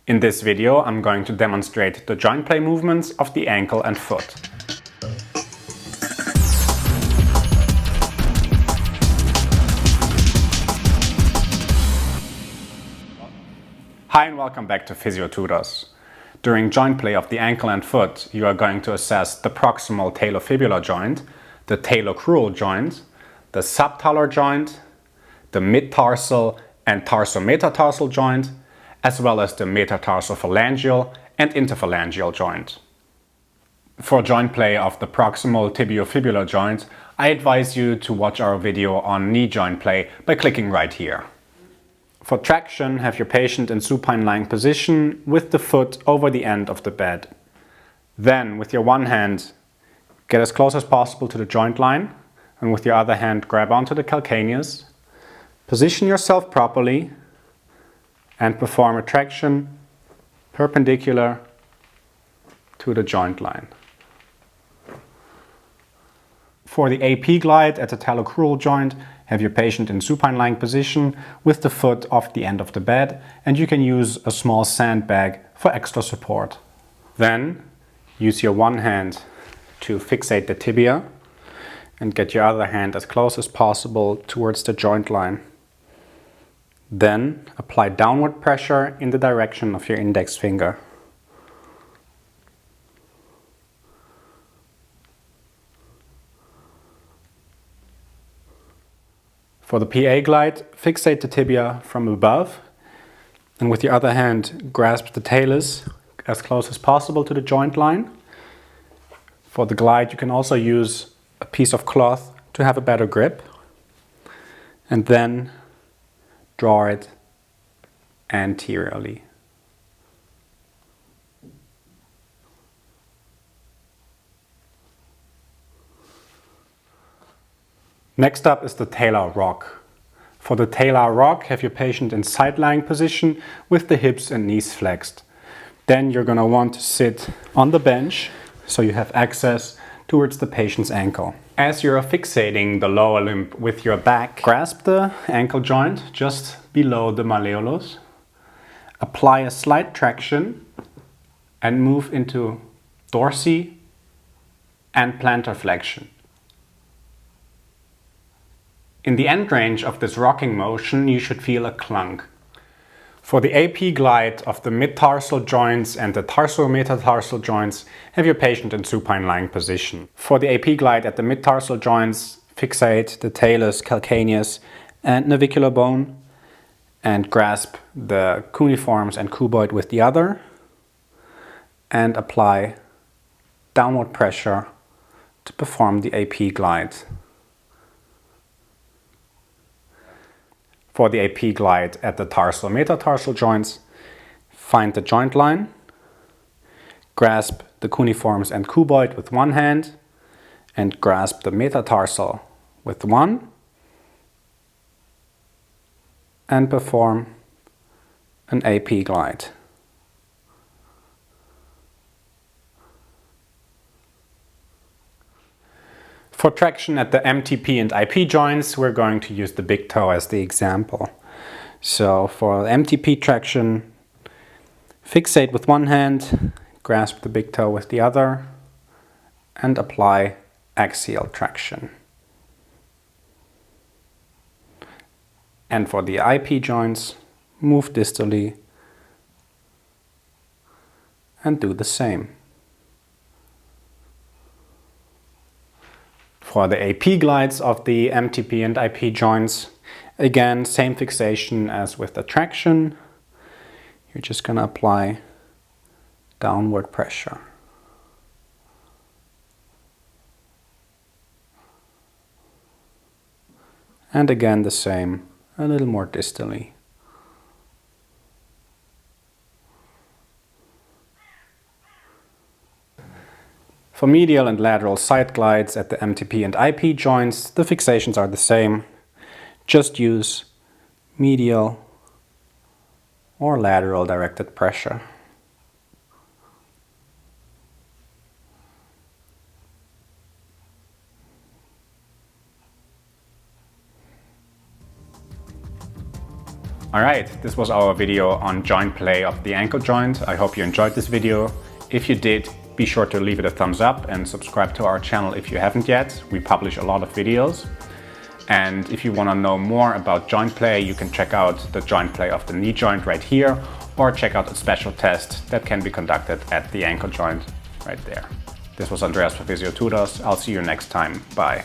In this video, I'm going to demonstrate the joint play movements of the ankle and foot. Hi and welcome back to PhysioTutors. During joint play of the ankle and foot, you are going to assess the proximal talofibular joint, the talocrural joint, the subtalar joint, the midtarsal and tarsometatarsal joint, as well as the metatarsophalangeal and interphalangeal joint. For joint play of the proximal tibiofibular joint, I advise you to watch our video on knee joint play by clicking right here. For traction, have your patient in supine lying position with the foot over the end of the bed. Then, with your one hand, get as close as possible to the joint line, and with your other hand, grab onto the calcaneus. Position yourself properly and perform a traction perpendicular to the joint line. For the AP glide at the talocrural joint, have your patient in supine lying position with the foot off the end of the bed, and you can use a small sandbag for extra support. Then use your one hand to fixate the tibia and get your other hand as close as possible towards the joint line. Then apply downward pressure in the direction of your index finger. For the PA glide, fixate the tibia from above and with your other hand grasp the talus as close as possible to the joint line. For the glide, you can also use a piece of cloth to have a better grip, and then draw it anteriorly. Next up is the Talar Rock. For the Talar Rock, have your patient in side-lying position with the hips and knees flexed. Then you're going to want to sit on the bench so you have access towards the patient's ankle. As you're fixating the lower limb with your back, grasp the ankle joint just below the malleolus, apply a slight traction and move into dorsi and plantar flexion. In the end range of this rocking motion, you should feel a clunk. For the AP glide of the midtarsal joints and the tarsometatarsal joints, have your patient in supine lying position. For the AP glide at the midtarsal joints, fixate the talus, calcaneus and navicular bone and grasp the cuneiforms and cuboid with the other and apply downward pressure to perform the AP glide. For the AP glide at the tarsometatarsal joints, find the joint line, grasp the cuneiforms and cuboid with one hand and grasp the metatarsal with one and perform an AP glide. For traction at the MTP and IP joints, we're going to use the big toe as the example. So for MTP traction, fixate with one hand, grasp the big toe with the other, and apply axial traction. And for the IP joints, move distally and do the same. For the AP glides of the MTP and IP joints, again, same fixation as with the traction. You're just going to apply downward pressure. And again the same, a little more distally. For medial and lateral side glides at the MTP and IP joints, the fixations are the same. Just use medial or lateral directed pressure. Alright, this was our video on joint play of the ankle joint. I hope you enjoyed this video. If you did, be sure to leave it a thumbs up and subscribe to our channel if you haven't yet. We publish a lot of videos. And if you want to know more about joint play, you can check out the joint play of the knee joint right here, or check out a special test that can be conducted at the ankle joint right there. This was Andreas for PhysioTutors. I'll see you next time. Bye.